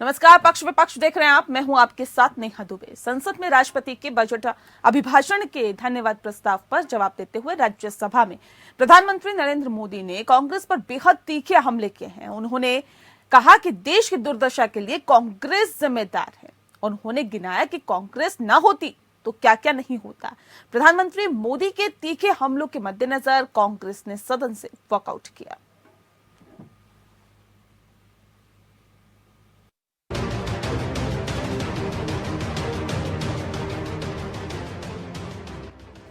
नमस्कार, पक्ष विपक्ष देख रहे हैं आप। मैं हूं आपके साथ नेहा दुबे। संसद में राष्ट्रपति के बजट अभिभाषण के धन्यवाद प्रस्ताव पर जवाब देते हुए राज्यसभा में प्रधानमंत्री नरेंद्र मोदी ने कांग्रेस पर बेहद तीखे हमले किए हैं। उन्होंने कहा कि देश की दुर्दशा के लिए कांग्रेस जिम्मेदार है। उन्होंने गिनाया कि कांग्रेस न होती तो क्या क्या नहीं होता। प्रधानमंत्री मोदी के तीखे हमलों के मद्देनजर कांग्रेस ने सदन से वॉकआउट किया।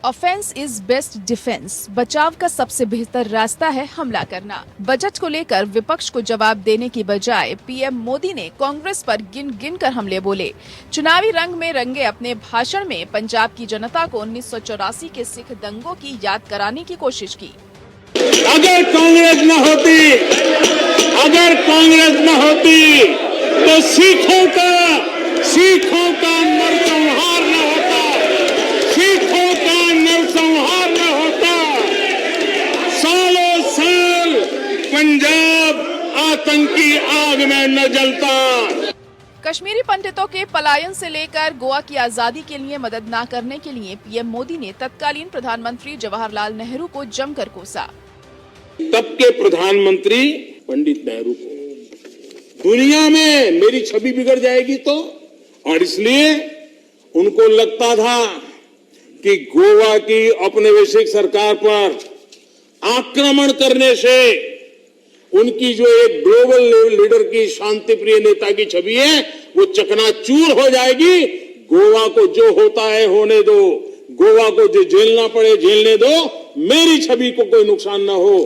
Offence is best defence. बचाव का सबसे बेहतर रास्ता है हमला करना। बजट को लेकर विपक्ष को जवाब देने की बजाय पीएम मोदी ने कांग्रेस पर गिन गिन कर हमले बोले। चुनावी रंग में रंगे अपने भाषण में पंजाब की जनता को 1984 के सिख दंगों की याद कराने की कोशिश की। अगर कांग्रेस न होती तो सिखों का नरसंहार न होता, सिखों का नरसंहार न होता। सालों साल पंजाब आतंकी आग में न जलता। कश्मीरी पंडितों के पलायन से लेकर गोवा की आजादी के लिए मदद न करने के लिए पीएम मोदी ने तत्कालीन प्रधानमंत्री जवाहरलाल नेहरू को जमकर कोसा। तब के प्रधानमंत्री पंडित नेहरू को दुनिया में मेरी छवि बिगड़ जाएगी तो, और इसलिए उनको लगता था कि गोवा की औपनिवेशिक सरकार पर आक्रमण करने से उनकी जो एक ग्लोबल लीडर की शांति प्रिय नेता की छवि है वो चकनाचूर हो जाएगी। गोवा को जो होता है होने दो, गोवा को जो झेलना पड़े झेलने दो, मेरी छवि को कोई नुकसान न हो।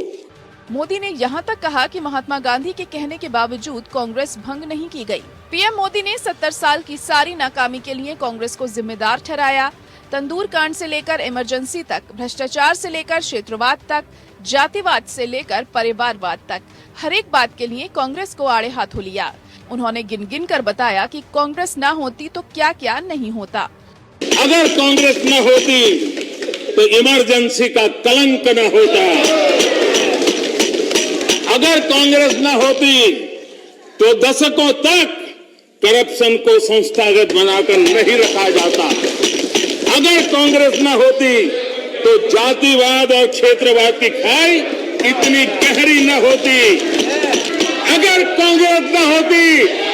मोदी ने यहाँ तक कहा कि महात्मा गांधी के कहने के बावजूद कांग्रेस भंग नहीं की गई। पीएम मोदी ने 70 साल की सारी नाकामी के लिए कांग्रेस को जिम्मेदार ठहराया। तंदूर कांड से लेकर इमरजेंसी तक, भ्रष्टाचार से लेकर क्षेत्रवाद तक, जातिवाद से लेकर परिवारवाद तक, हर एक बात के लिए कांग्रेस को आड़े हाथों लिया। उन्होंने गिन गिन कर बताया कि कांग्रेस न होती तो क्या क्या नहीं होता। अगर कांग्रेस न होती तो इमरजेंसी का कलंक न होता। अगर कांग्रेस न होती तो दशकों तक करप्शन को संस्थागत बनाकर नहीं रखा जाता। अगर कांग्रेस न होती तो जातिवाद और क्षेत्रवाद की खाई इतनी गहरी न होती। अगर कांग्रेस न होती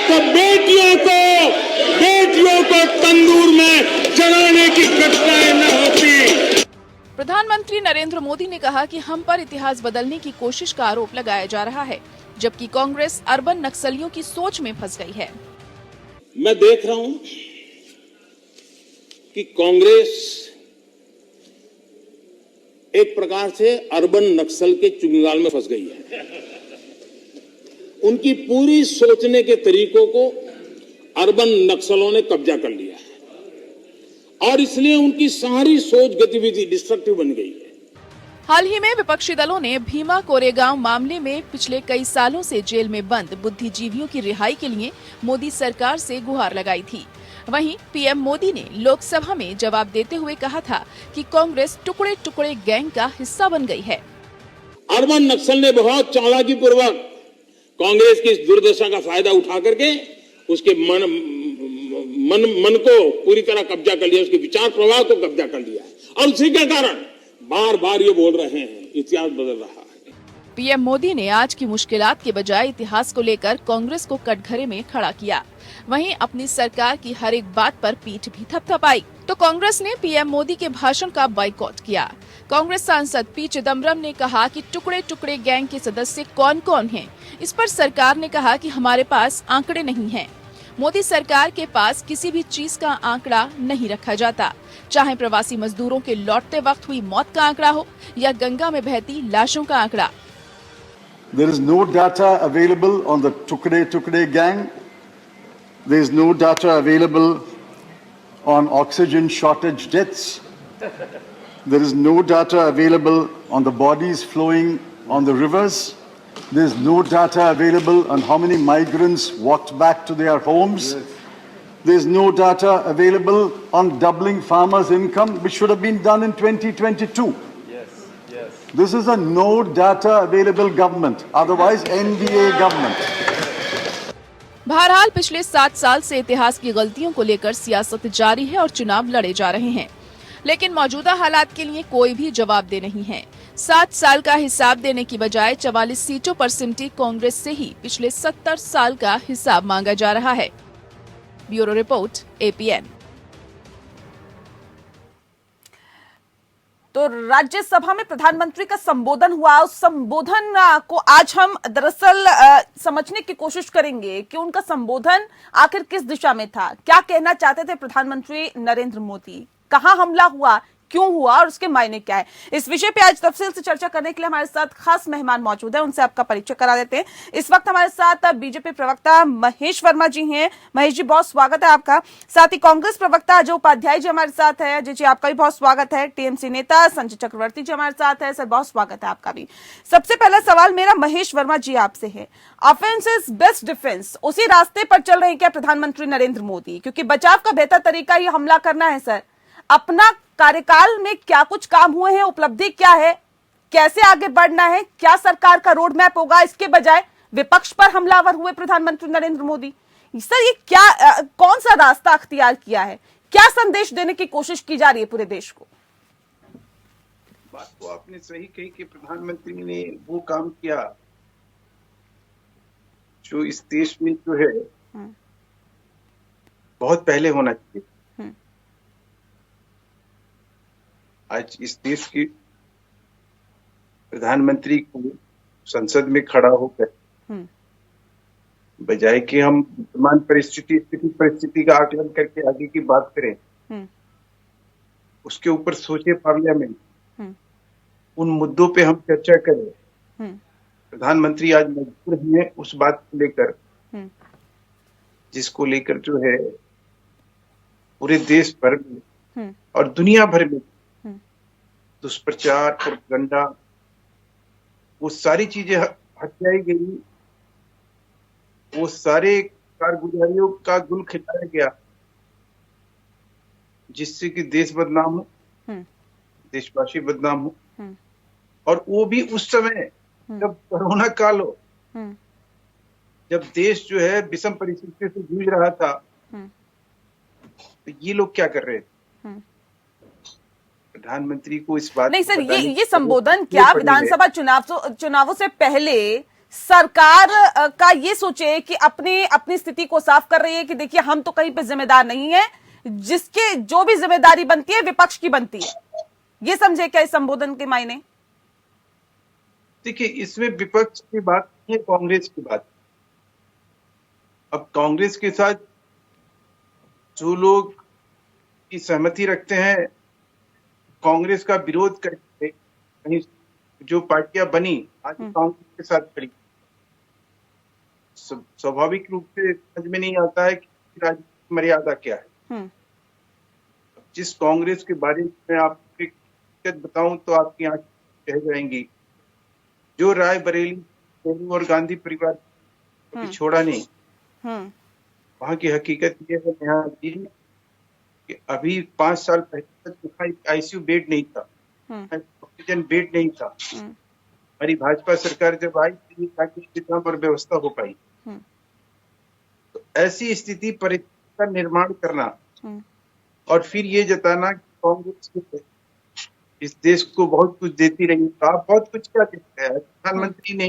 तो बेटियों को तंदूर में जलाने की घटनाएं न होती। प्रधानमंत्री नरेंद्र मोदी ने कहा कि हम पर इतिहास बदलने की कोशिश का आरोप लगाया जा रहा है, जबकि कांग्रेस अर्बन नक्सलियों की सोच में फंस गई है। मैं देख रहा हूं कि कांग्रेस एक प्रकार से अर्बन नक्सल के चुंगल में फंस गई है। उनकी पूरी सोचने के तरीकों को अर्बन नक्सलों ने कब्जा कर लिया है और इसलिए उनकी सारी सोच गतिविधि डिस्ट्रक्टिव बन गई है। हाल ही में विपक्षी दलों ने भीमा कोरेगांव मामले में पिछले कई सालों से जेल में बंद बुद्धिजीवियों की रिहाई के लिए मोदी सरकार से गुहार लगाई थी। वहीं पीएम मोदी ने लोकसभा में जवाब देते हुए कहा था कि कांग्रेस टुकड़े टुकड़े गैंग का हिस्सा बन गई है। अर्बन नक्सल ने बहुत चालाकी पूर्वक कांग्रेस की इस दुर्दशा का फायदा उठा करके उसके मन को पूरी तरह कब्जा कर लिया, उसके विचार प्रवाह को कब्जा कर लिया और उसी के कारण बार बार ये बोल रहे हैं इतिहास बदल रहा है। पीएम मोदी ने आज की मुश्किलात के बजाय इतिहास को लेकर कांग्रेस को कटघरे में खड़ा किया। वहीं अपनी सरकार की हर एक बात पर पीठ भी थपथपाई। तो कांग्रेस ने पीएम मोदी के भाषण का बाइकॉट किया। कांग्रेस सांसद पी चिदम्बरम ने कहा कि टुकड़े टुकड़े गैंग के सदस्य कौन कौन हैं। इस पर सरकार ने कहा कि हमारे पास आंकड़े नहीं हैं। मोदी सरकार के पास किसी भी चीज का आंकड़ा नहीं रखा जाता, चाहे प्रवासी मजदूरों के लौटते वक्त हुई मौत का आंकड़ा हो या गंगा में बहती लाशों का आंकड़ा। There is no data available on the Tukde gang. There is no data available on oxygen shortage deaths. There is no data available on the bodies flowing on the rivers. There is no data available on how many migrants walked back to their homes. There is no data available on doubling farmers' income, which should have been done in 2022. This is a no data available government, otherwise NDA government. बहरहाल पिछले 7 साल से इतिहास की गलतियों को लेकर सियासत जारी है और चुनाव लड़े जा रहे हैं, लेकिन मौजूदा हालात के लिए कोई भी जवाबदेह नहीं है। 7 साल का हिसाब देने की बजाय 44 सीटों पर सिमटी कांग्रेस से ही पिछले 70 साल का हिसाब मांगा जा रहा है। Bureau report, APN। तो राज्यसभा में प्रधानमंत्री का संबोधन हुआ। उस संबोधन को आज हम दरअसल समझने की कोशिश करेंगे कि उनका संबोधन आखिर किस दिशा में था, क्या कहना चाहते थे प्रधानमंत्री नरेंद्र मोदी, कहां हमला हुआ, क्यों हुआ और उसके मायने क्या है। इस विषय पे आज तफसील से चर्चा करने के लिए हमारे साथ खास मेहमान मौजूद हैं, उनसे आपका परिचय करा देते हैं। इस वक्त हमारे साथ बीजेपी प्रवक्ता महेश वर्मा जी हैं। महेश जी, बहुत स्वागत है आपका। साथ ही कांग्रेस प्रवक्ता अजय उपाध्याय जी हमारे साथ है। अजय जी, आपका भी बहुत स्वागत है। टीएमसी नेता संजय चक्रवर्ती जी हमारे साथ है। सर, बहुत स्वागत है आपका भी। सबसे पहला सवाल मेरा महेश वर्मा जी आपसे है, ऑफेंस इज बेस्ट डिफेंस, उसी रास्ते पर चल रहे हैं क्या प्रधानमंत्री नरेंद्र मोदी? क्योंकि बचाव का बेहतर तरीका ये हमला करना है। सर, अपना कार्यकाल में क्या कुछ काम हुए हैं, उपलब्धि क्या है, कैसे आगे बढ़ना है, क्या सरकार का रोड मैप होगा, इसके बजाय विपक्ष पर हमलावर हुए प्रधानमंत्री नरेंद्र मोदी। सर, ये क्या कौन सा रास्ता अख्तियार किया है, क्या संदेश देने की कोशिश की जा रही है पूरे देश को? बात तो आपने सही कही कि प्रधानमंत्री ने वो काम किया जो इस देश में जो है बहुत पहले होना चाहिए। आज इस देश के प्रधानमंत्री को संसद में खड़ा होकर बजाय कि हम वर्तमान परिस्थिति का आकलन करके आगे की बात करें, उसके ऊपर सोचे पार्लियामेंट, उन मुद्दों पे हम चर्चा करें। प्रधानमंत्री आज मजबूर हैं उस बात को लेकर जिसको लेकर जो है पूरे देश भर में और दुनिया भर में दुष्प्रचार, प्रोपेगेंडा, वो सारी चीजें हटाई गई, वो सारे कारगुजारियों का गुल खिलाया गया जिससे कि देश बदनाम हो, देशवासी बदनाम हो। और वो भी उस समय जब कोरोना काल हो, जब देश जो है विषम परिस्थिति से जूझ रहा था, तो ये लोग क्या कर रहे थे? प्रधानमंत्री को इस बात नहीं सर, ये संबोधन क्या विधानसभा चुनावों से पहले सरकार का ये सोचे कि अपनी स्थिति को साफ कर रही है कि देखिए हम तो कहीं पे जिम्मेदार नहीं है, जिसके जो भी जिम्मेदारी बनती है विपक्ष की बनती है, ये समझे क्या इस संबोधन के मायने? देखिए, इसमें विपक्ष की बात नहीं है, कांग्रेस की बात। अब कांग्रेस के साथ जो लोग की सहमति रखते हैं, कांग्रेस का विरोध करके कहीं जो पार्टियां बनी आज कांग्रेस के साथ खड़ी, स्वाभाविक रूप से समझ में नहीं आता है कि राजनीतिक मर्यादा क्या है। जिस कांग्रेस के बारे में आपको एक बताऊं तो आपकी आंखें कह जाएंगी, जो राय बरेली, नेहरू और गांधी परिवार को छोड़ा नहीं, वहां की हकीकत ये है नेहा जी कि अभी 5 साल पहले तक आईसीयू बेड नहीं था, ऑक्सीजन बेड नहीं था। हमारी भाजपा सरकार जब आई थी ताकि इंतजाम और व्यवस्था हो पाई। तो ऐसी स्थिति परिस्थिति का निर्माण करना और फिर ये जताना कि कांग्रेस इस देश को बहुत कुछ देती रही, तो आप बहुत कुछ क्या देखते हैं? प्रधानमंत्री ने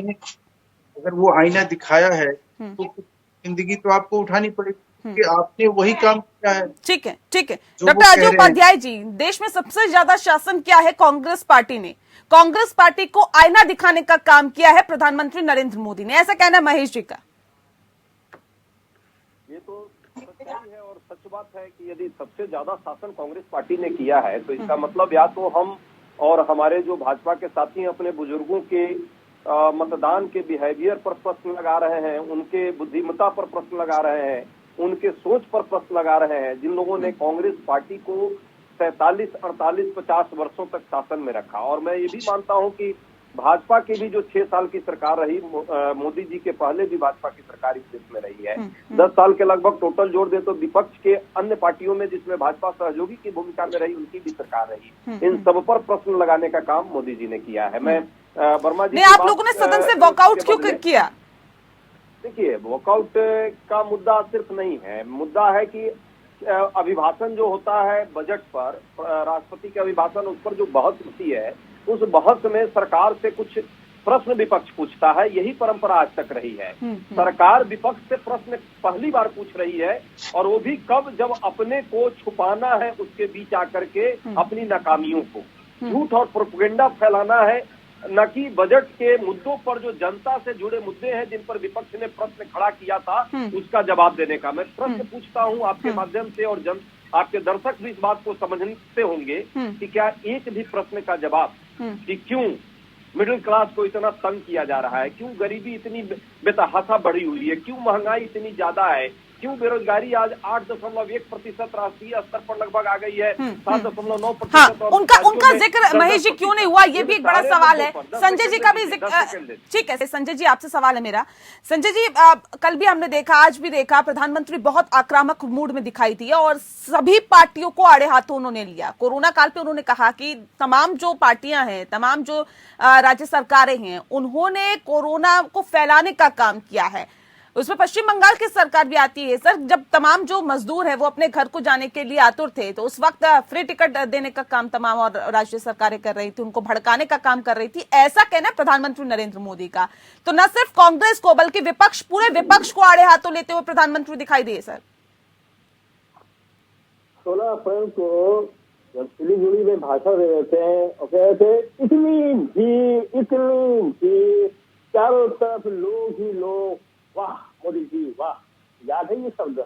अगर वो आईना दिखाया है तो जिंदगी तो आपको उठानी पड़ेगी कि आपने वही काम किया है। ठीक है, ठीक है। डॉक्टर अजय उपाध्याय जी, देश में सबसे ज्यादा शासन किया है कांग्रेस पार्टी ने, कांग्रेस पार्टी को आईना दिखाने का काम किया है प्रधानमंत्री नरेंद्र मोदी ने, ऐसा कहना है महेश जी का। ये तो सच्चाई है और सच बात है कि यदि सबसे ज्यादा शासन कांग्रेस पार्टी ने किया है तो इसका मतलब या तो हम और हमारे जो भाजपा के साथी अपने बुजुर्गों के मतदान के बिहेवियर पर प्रश्न लगा रहे हैं, उनके बुद्धिमत्ता पर प्रश्न लगा रहे हैं, उनके सोच पर प्रश्न लगा रहे हैं, जिन लोगों ने कांग्रेस पार्टी को 47, 48, 50 वर्षों तक शासन में रखा। और मैं ये भी मानता हूं कि भाजपा की भी जो 6 साल की सरकार रही, मोदी जी के पहले भी भाजपा की सरकार इस देश में रही है, 10 साल के लगभग टोटल जोड़ दे तो विपक्ष के अन्य पार्टियों में जिसमें भाजपा सहयोगी की भूमिका में रही, उनकी भी सरकार रही। इन सब पर प्रश्न लगाने का काम मोदी जी ने किया है। मैं वर्मा जी, आप लोगों ने सदन से वॉकआउट क्यों किया? देखिए, वॉकआउट का मुद्दा सिर्फ नहीं है, मुद्दा है कि अभिभाषण जो होता है बजट पर, राष्ट्रपति के अभिभाषण, उस पर जो बहस होती है, उस बहस में सरकार से कुछ प्रश्न विपक्ष पूछता है। यही परंपरा आज तक रही है। सरकार विपक्ष से प्रश्न पहली बार पूछ रही है, और वो भी कब, जब अपने को छुपाना है उसके बीच आकर के अपनी नाकामियों को, झूठ और प्रोपेगेंडा फैलाना है, न कि बजट के मुद्दों पर जो जनता से जुड़े मुद्दे हैं जिन पर विपक्ष ने प्रश्न खड़ा किया था उसका जवाब देने का। मैं प्रश्न पूछता हूं आपके माध्यम से, और आपके दर्शक भी इस बात को समझते होंगे कि क्या एक भी प्रश्न का जवाब कि क्यों मिडिल क्लास को इतना तंग किया जा रहा है, क्यों गरीबी इतनी बेतहाशा बढ़ी हुई है, क्यों महंगाई इतनी ज्यादा है, क्यों बेरोजगारी आज 8.1% राष्ट्रीय स्तर पर लगभग आ गई है, 7.9%। हाँ, उनका जिक्र महेश जी क्यों नहीं हुआ, ये भी एक बड़ा सवाल है। संजय जी का भी जिक्र, ठीक है संजय जी, आपसे सवाल है मेरा। संजय जी, कल भी हमने देखा, आज भी देखा, प्रधानमंत्री बहुत आक्रामक मूड में दिखाई दिए और सभी पार्टियों को आड़े हाथों उन्होंने लिया। कोरोना काल पे उन्होंने कहा कि तमाम जो पार्टियां हैं, तमाम जो राज्य सरकारें हैं, उन्होंने कोरोना को फैलाने का काम किया है। उसमें पश्चिम बंगाल की सरकार भी आती है। सर, जब तमाम जो मजदूर है वो अपने घर को जाने के लिए आतुर थे, तो उस वक्त फ्री टिकट देने का काम तमाम और राज्य सरकारें कर रही थी, उनको भड़काने का काम कर रही थी, ऐसा कहना है प्रधानमंत्री नरेंद्र मोदी का। तो न सिर्फ कांग्रेस को बल्कि विपक्ष, पूरे विपक्ष को आड़े हाथों लेते हुए प्रधानमंत्री दिखाई दिए। सर, 16 अप्रैल को जब सिलीगुड़ी में भाषण दे रहे थे और कह रहे थे, इतनी भी चारों तरफ लोग ही लोग, वाह मोदी जी वाह, याद है ये शब्द।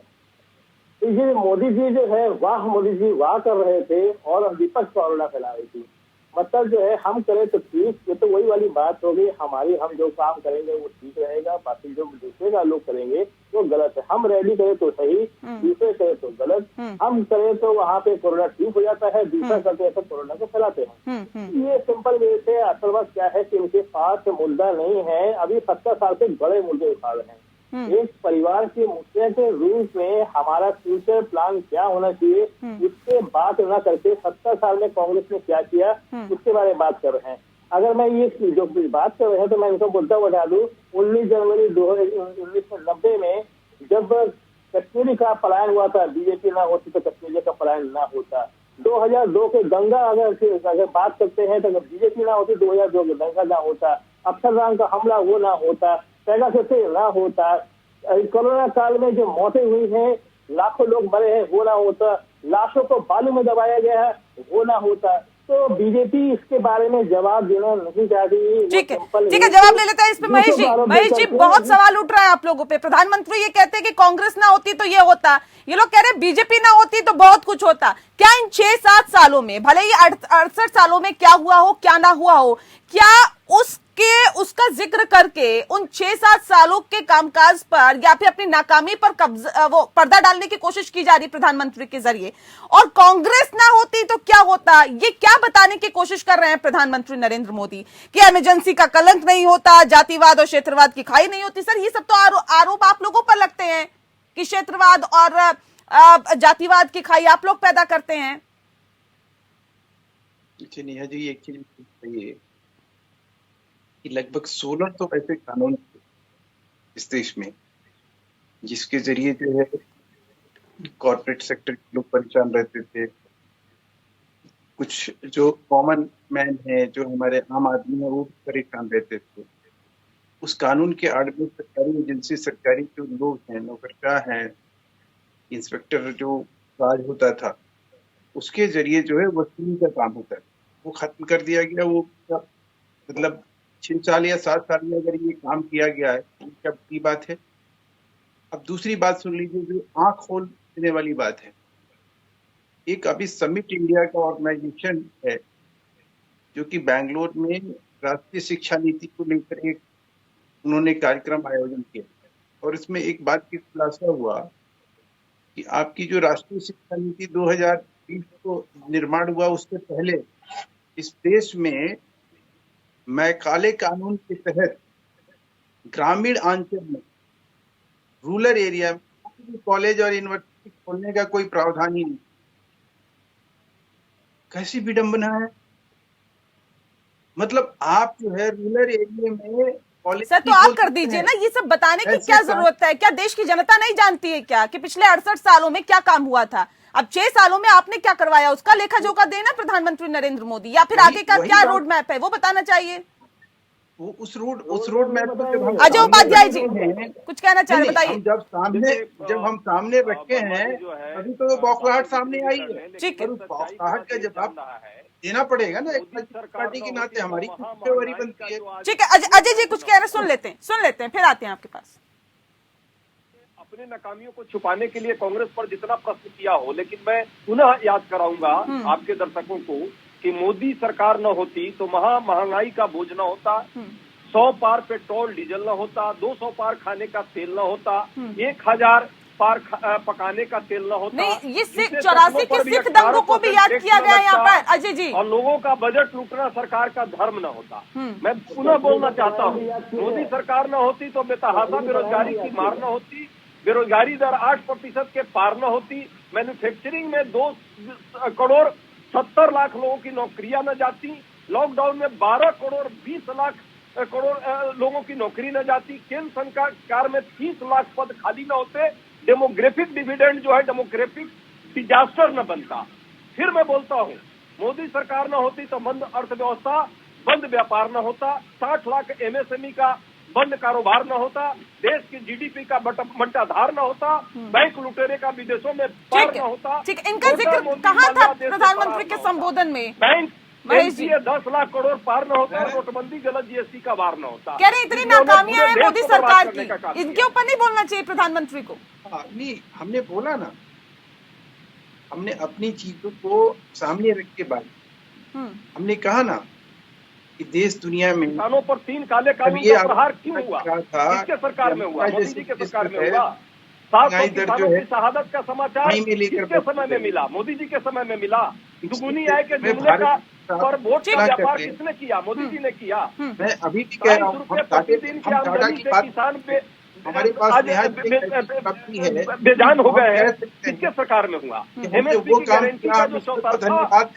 ये मोदी जी जो है वाह मोदी जी वाह कर रहे थे और विपक्ष को आलोचना फैला रही थी। मतलब जो है हम करें तो ठीक, ये तो वही वाली बात हो गई, हम जो काम करेंगे वो ठीक रहेगा, बाकी जो दूसरे का लोग करेंगे वो गलत है। हम रैली करें तो सही, दूसरे करें तो गलत। हम करें तो वहाँ पे कोरोना ठीक हो जाता है, दूसरा करते हैं तो कोरोना को फैलाते हैं। ये सिंपल वे से असल बात क्या है कि इनके पास मुद्दा नहीं है, अभी 70 साल से बड़े मुद्दे उठा रहे हैं। एक परिवार के मुखिया के रूप में हमारा फ्यूचर प्लान क्या होना चाहिए, उसके बात न करके 70 साल में कांग्रेस ने क्या किया उसके बारे में बात कर रहे हैं। अगर मैं ये जो बात कर रहे हैं तो मैं इनको मुद्दा बता दूं, 19 जनवरी 1990 में जब कश्मीरी का पलायन हुआ था, बीजेपी ना होती तो कश्मीरी का पलायन ना होता। 2002 के दंगा अगर बात करते हैं तो बीजेपी ना होती 2002 के दंगा ना होता, अक्षरधाम का हमला वो ना होता, से ना होता, कोरोना काल में जो मौतें हुई हैं, लाखों लोग मरे हैं, वो ना होता, लाशों को बालू में दबाया गया है, वो ना होता। तो बीजेपी इसके बारे में जवाब देना नहीं चाहती। ठीक है, जवाब ले लेते हैं इस पे महेश जी बहुत सवाल उठ रहा है आप लोगों पे। प्रधानमंत्री ये कहते हैं कि कांग्रेस ना होती तो ये होता, ये लोग कह रहे हैं बीजेपी ना होती तो बहुत कुछ होता। क्या इन 6-7 सालों में, भले ही 68 सालों में क्या हुआ हो क्या ना हुआ हो, क्या उसका जिक्र करके उन 6-7 सालों के कामकाज पर या फिर अपनी नाकामी पर वो पर्दा डालने की कोशिश की जा रही प्रधानमंत्री के जरिए, और कांग्रेस ना होती तो क्या होता, ये क्या बताने की कोशिश कर रहे हैं प्रधानमंत्री नरेंद्र मोदी कि इमरजेंसी का कलंक नहीं होता, जातिवाद और क्षेत्रवाद की खाई नहीं होती। सर, ये सब तो आरोप आप लोगों पर लगते हैं कि क्षेत्रवाद और जातिवाद की खाई आप लोग पैदा करते हैं। नेहा जी, एक चीज बताइए कि लगभग 16 तो ऐसे कानून इस देश में जिसके जरिए जो है कॉर्पोरेट सेक्टर के लोग परेशान रहते थे, कुछ जो कॉमन मैन है, जो हमारे आम आदमी है, वो परेशान रहते थे। उस कानून के आड़ में सरकारी एजेंसी, सरकारी जो लोग हैं, नौकरशाह हैं, इंस्पेक्टर जो राज होता था, उसके जरिए जो है वसूली का काम होता है, वो खत्म कर दिया गया। वो मतलब 6 साल या 7 साल में अगर ये काम किया गया है तो क्या बड़ी बात है। अब दूसरी बात सुन लीजिए, जो आंख खोल देने वाली बात है। एक अभी समिट इंडिया का ऑर्गेनाइजेशन है जो कि बैंगलोर में राष्ट्रीय शिक्षा नीति को लेकर एक उन्होंने कार्यक्रम आयोजन किया, और इसमें एक बात की खुलासा हुआ कि आपकी जो राष्ट्रीय शिक्षा नीति 2020 को निर्माण हुआ, उससे पहले इस देश में मैकाले कानून के तहत ग्रामीण अंचल में, रूरल एरिया में कॉलेज और यूनिवर्सिटी खोलने का कोई प्रावधान ही नहीं। कैसी विडंबना है। मतलब आप जो है रूरल एरिया में पॉलिसी सर तो आप बोलते कर दीजिए हैं। ना, ये सब बताने की ऐसे क्या काम- जरूरत है? क्या देश की जनता नहीं जानती है क्या कि पिछले 68 सालों में क्या काम हुआ था? अब 6 सालों में आपने क्या करवाया, उसका लेखा जोखा देना प्रधानमंत्री नरेंद्र मोदी, या फिर वही- आगे का वही क्या बात- रोड मैप है वो बताना चाहिए। वो उस रोड मैप को जब हम अजय सामने उपाध्याय जी रखते हैं- कुछ कहना चाह रहे नहीं, बताइए। हम जब हम सामने रखे हैं तभी तो वो बौखलाहट सामने आई है। ठीक है। और उस बौखलाहट का जवाब देना पड़ेगा ना, एक पार्टी के नाते हमारी जिम्मेवारी बनती है। ठीक है, अजय जी कुछ कह रहे हैं, सुन लेते हैं फिर आते हैं आपके पास। अपने नाकामियों को छुपाने के लिए कांग्रेस पर जितना प्रश्न किया हो, लेकिन मैं पुनः याद कराऊंगा आपके दर्शकों को कि मोदी सरकार न होती तो महंगाई का बोझ न होता, 100 पार पेट्रोल डीजल न होता, 200 पार खाने का तेल न होता, 1000 पार पकाने का तेल न होता। नहीं, ये 84 के सिख दंगों को भी याद किया गया है यहाँ पर अजय जी। और लोगों का बजट लूटना सरकार का धर्म न होता। मैं पुनः बोलना चाहता हूँ, मोदी सरकार न होती तो बेतहाशा बेरोजगारी की मार न होती, बेरोजगारी दर 8% के पार न होती, मैन्युफैक्चरिंग में 2 करोड़ 70 लाख लोगों की नौकरियां न जाती, लॉकडाउन में 12 करोड़ 20 लाख लोगों की नौकरी न जाती, केंद्र सरकार में 30 लाख पद खाली न होते, डेमोग्राफिक डिविडेंड जो है डेमोग्राफिक डिजास्टर न बनता। फिर मैं बोलता हूँ, मोदी सरकार न होती तो बंद अर्थव्यवस्था, बंद व्यापार न होता, 60 लाख MSME का बंद कारोबार न होता, देश की GDP का बंटाधार न होता, बैंक लुटेरे का विदेशों में पार न होता। ठीक, इनका जिक्र कहाँ था प्रधानमंत्री के संबोधन में? बैंक महेश जी 10 लाख करोड़ पार न होता, नोटबंदी गलत GST का वार न होता। कह रहे इतनी नाकामियां हैं मोदी सरकार की, इनके ऊपर नहीं बोलना चाहिए प्रधानमंत्री को? नहीं, हमने बोला ना, हमने अपनी चीजों को सामने रख के बात, हमने कहा ना कि देश दुनिया में किसानों पर 3 काले कानून का प्रहार क्यों हुआ, किसके सरकार में हुआ? मोदी जी के सरकार में हुआ। 700 किसानों की शहादत का समाचार किसके समय में मिला? मोदी जी के समय में मिला। दुगुनी आय के जुमले का पर वोट का व्यापार किसने किया? मोदी जी ने किया। मैं अभी भी कह रहा हूँ, प्रतिदिन की आमदनी से किसान हमारे पास आज बेजान हो गए हैं, किसके सरकार में हुआ? MSP की गारंटी का जो धन्यवाद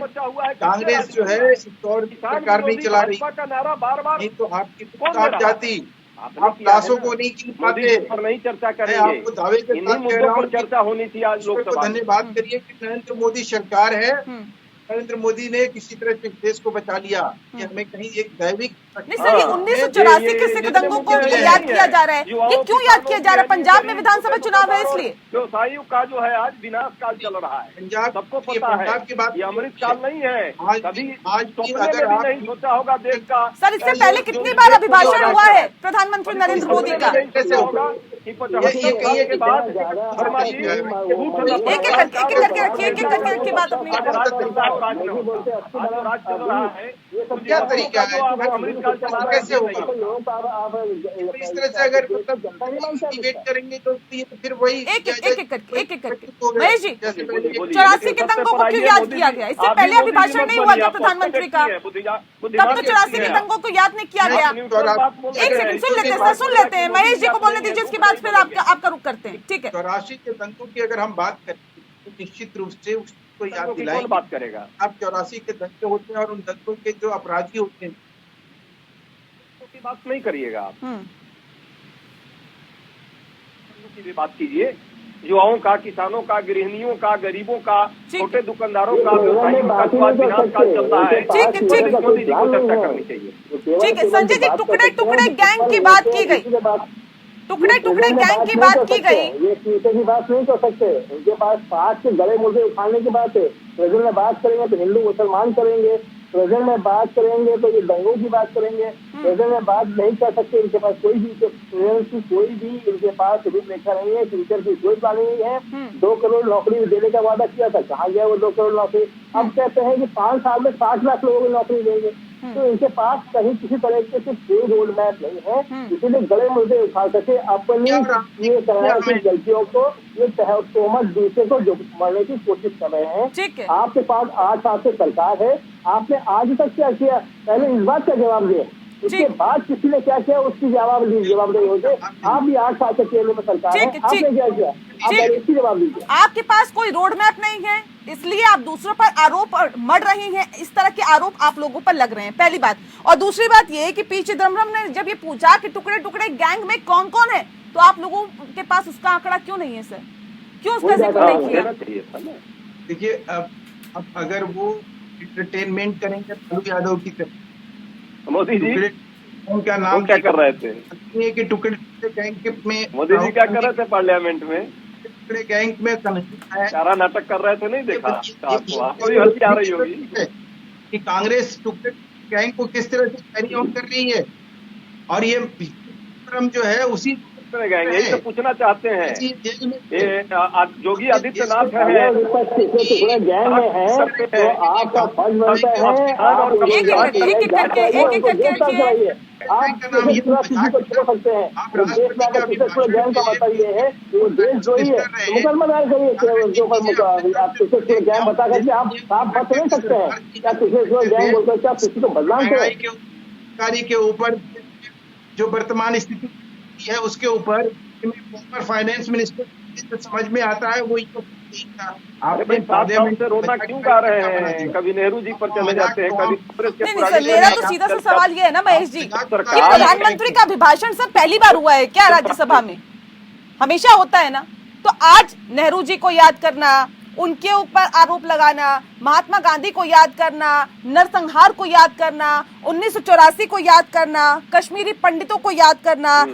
मचा हुआ है, कांग्रेस जो है इस दौर सरकार नहीं चला रही का नारा बार-बार, नहीं तो आपकी काट जाती, आप लाशों को नहीं गिन पाते। पर नहीं चर्चा करेंगे, आपको दावे के साथ कह रहा हूँ, चर्चा होनी थी आज लोकसभा। धन्यवाद करिए कि नरेंद्र मोदी सरकार है, नरेंद्र मोदी ने किसी तरह से देश को बचा लिया कि हमें कहीं एक दैविक नहीं सर, ये 1984 के सिख दंगों को याद किया जा रहा है, ये क्यों याद किया जा रहा है? पंजाब में विधानसभा चुनाव है इसलिए। व्यवसायियों का जो है आज विनाश काल चल रहा है, पंजाब सबको पता है, की बात ये अमृत काल नहीं है। कभी आज सपने में भी नहीं सोचा होगा देश का। सर इससे पहले कितनी बार अभिभाषण हुआ है प्रधानमंत्री नरेंद्र मोदी का? कैसे होगा कि 75 साल के बाद शर्मा जी एक एक करके रखिए, एक एक करके रखिए बात अपनी। राज चल रहा है, क्या तरीका है? अमृतकाल चल रहा है, कैसे होगा? इस तरह से अगर डिबेट करेंगे तो फिर वही एक एक करके महेश जी, 84 के दंगों को क्यों याद किया गया? इससे पहले अभिभाषण नहीं हुआ क्या प्रधानमंत्री का? तब तो 84 के दंगों को याद नहीं किया गया। एक सेकंड सुन लेते हैं महेश जी को बोलने दीजिए, उसके बाद फिर आपका रुख करते हैं। ठीक है, 84 के दंगों की अगर हम बात करें तो निश्चित रूप से उसको याद दिलाएंगे। बात करेगा आप 84 के दंगे होते हैं और उन दंगों के जो अपराधी होते हैं की बात नहीं करिएगा आप, की भी बात कीजिए। युवाओं का, किसानों का, गृहिणियों का, गरीबों का, छोटे दुकानदारों का, व्यवसायियों का जो आज विनाश काल चल रहा है, ठीक। मोदी जी को चर्चा करनी चाहिए। ठीक है संजय जी, टुकड़े टुकड़े गैंग की बात की गई, टुकड़े टुकड़े गैंग की बात की गई। ये चीजें की बात नहीं कर सकते, उनके पास 5 के गले मुर्दे उठाने की बात है। प्रेजेंट में बात करेंगे तो हिंदू मुसलमान करेंगे, प्रेजेंट में बात करेंगे तो ये दंगों की बात करेंगे, प्रेजेंट में बात नहीं कर सकते। इनके पास कोई भी इनके पास रूपरेखा नहीं है, फ्यूचर की कोई प्लानिंग नहीं है। 2 करोड़ नौकरी देने का वादा किया था, कहाँ गया वो 2 करोड़ नौकरी? अब कहते हैं कि 5 साल में 60 लाख लोगों को नौकरी देंगे। तो इनके पास कहीं किसी तरह के कोई रोड मैप नहीं है, इसीलिए गले मुर्दे उठा सके अपनी ये गलतियों को, ये तोहमत दूसरे को मरने की कोशिश कर रहे हैं। आपके पास 8 साल से सरकार है, आपने आज तक क्या किया? पहले इस बात का जवाब दिए। उसके बाद किसी ने क्या किया उसकी जवाबदेही हो जाए। आप भी 8 साल से केंद्र में सरकार है, आपने क्या किया, आप इसकी जवाब दीजिए। आपके पास कोई रोड मैप नहीं है, इसलिए आप दूसरों पर आरोप मढ़ रहे हैं। इस तरह के आरोप आप लोगों पर लग रहे हैं, पहली बात। और दूसरी बात ये कि पी चिदम्बरम ने जब ये पूछा कि टुकड़े टुकड़े गैंग में कौन कौन है, तो आप लोगों के पास उसका आंकड़ा क्यों नहीं है सर? क्यों उसका जिक्र नहीं किया? देखिए, अब अगर वो एंटरटेनमेंट करेंगे लालू यादव की तरह, मोदी जी उनका नाम क्या कर रहे थे कि टुकड़े गैंग में मोदी जी क्या कर रहे थे पार्लियामेंट में? टुकड़े गैंग में सारा नाटक कर रहे थे, नहीं देखा आपको भी हंसी आ रही होगी कि कांग्रेस टुकड़े गैंग को किस तरह से कैरी ऑन कर रही है, और ये जो है उसी गैंग यही तो पूछना चाहते हैं। ये योगी आदित्यनाथ है गैंग में है तो आपका फर्ज बनता है आप किसी को छोड़ सकते हैं। देश में अगर किसी पूरे गैंग का मतलब ये है कि वो देशद्रोही है, मुकदमा दायर करिए उसके ऊपर। आप किसी पूरे गैंग बता करके आप बच नहीं सकते हैं। क्या किसी पूरे गैंग बोलते हैं, क्या किसी को बदनाम करें? के ऊपर जो वर्तमान स्थिति है उसके ऊपर फॉर्मर फाइनेंस मिनिस्टर समझ में आता है वो आपने 7 साल से रोना क्यों गा रहे हैं? कभी नेहरू जी पर चले जाते हैं, कभी कांग्रेस के नहीं सर, मेरा तो सीधा सा सवाल ये है ना महेश जी, कि प्रधानमंत्री का अभिभाषण सर पहली बार हुआ है क्या राज्यसभा में? हमेशा होता है ना। तो आज नेहरू जी को याद करना, उनके ऊपर आरोप लगाना, महात्मा गांधी को याद करना, नरसंहार को याद करना, 1984 को याद करना, कश्मीरी पंडितों को याद करना,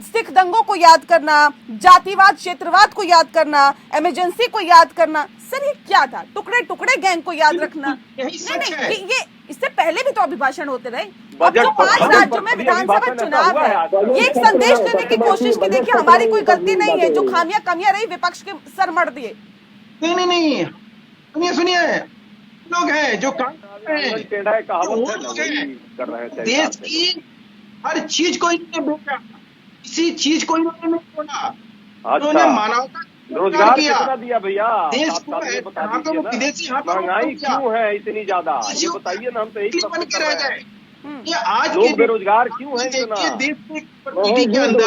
सिख दंगों को याद करना, जातिवाद क्षेत्रवाद को याद करना, इमरजेंसी को याद करना, सर ये क्या था? टुकड़े टुकड़े गैंग को याद रखना? नहीं, ये इससे पहले भी तो अभिभाषण होते रहे। अब जो 5 राज्यों में विधानसभा चुनाव है, ये एक संदेश देने की कोशिश की देखिए हमारी कोई गलती नहीं है, जो खामियां कमियां रही विपक्ष के सर मढ़ दिए। नहीं, सुनिए लोग हैं जो काम कर रहे हैं, देश की हर चीज को इन्होंने बेचा, किसी चीज को इन्होंने नहीं छोड़ा। उन्होंने मानवता रोजगार कितना दिया भैया? देश को विदेशी महंगाई क्यों है इतनी ज्यादा, ये बताइए ना। हम तो यही बन के रह गए। ये आज लोग बेरोजगार क्यों है इतना? देश के अंदर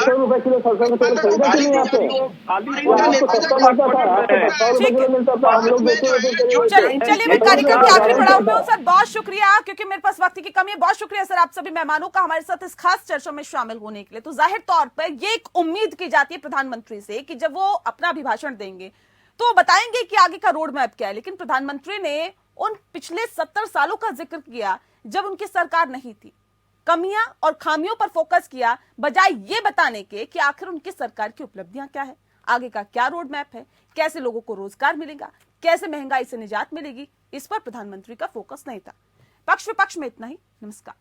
चलिए मैं कार्यक्रम के आखिरी पड़ाव में हूं सर। बहुत शुक्रिया, क्योंकि मेरे पास वक्त की कमी है। बहुत शुक्रिया सर आप सभी मेहमानों का हमारे साथ इस खास चर्चा में शामिल होने के लिए। तो जाहिर तौर पर ये एक उम्मीद की जाती है प्रधानमंत्री से कि जब वो अपना अभिभाषण देंगे तो वो बताएंगे कि आगे का रोड मैप क्या है। लेकिन प्रधानमंत्री ने उन पिछले 70 सालों का जिक्र किया जब उनकी सरकार नहीं थी, कमियां और खामियों पर फोकस किया, बजाय ये बताने के कि आखिर उनकी सरकार की उपलब्धियां क्या है, आगे का क्या रोड मैप है, कैसे लोगों को रोजगार मिलेगा, कैसे महंगाई से निजात मिलेगी। इस पर प्रधानमंत्री का फोकस नहीं था। पक्ष विपक्ष में इतना ही। नमस्कार।